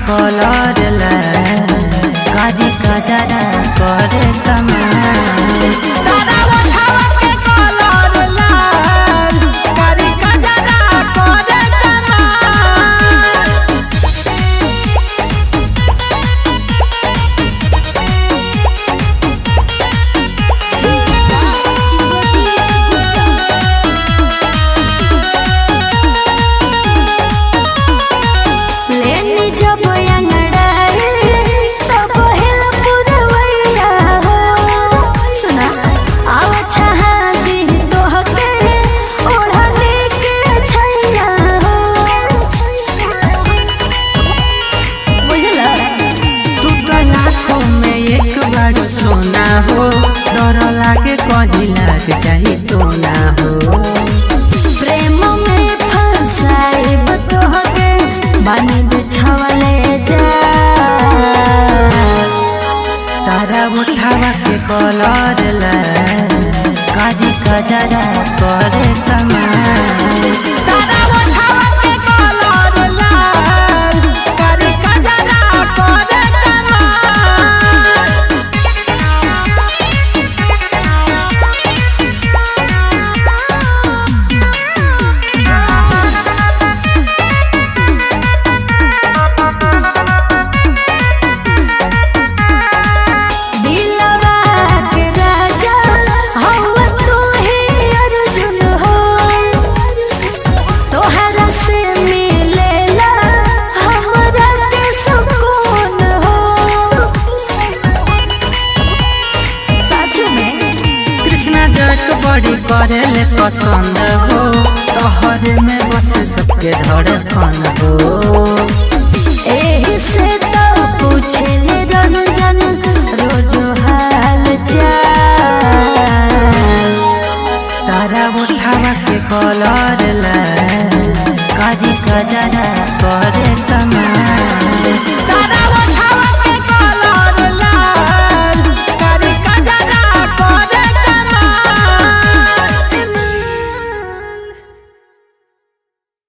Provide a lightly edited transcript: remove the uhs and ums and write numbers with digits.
colour कारी कजरा करे कमाल तारा उठावा के कलर लाल कारी कजरा करे सोना हो डर लागे कहीं लाग जाही तो ना हो प्रेम में फंसाए बतोहके बानी बिछावले जा तारा उठावा के कलर ला कारी कजरा करे कमाल तारा उठावा के कलर ला कारी कजरा करे बड़ी करेले पसंद हो तोहरे में बस सबके धड़कन हो एही से तो पूछे रंजन रोज हाल चाल तारा उठावा के कलर ला कारी कजरा करे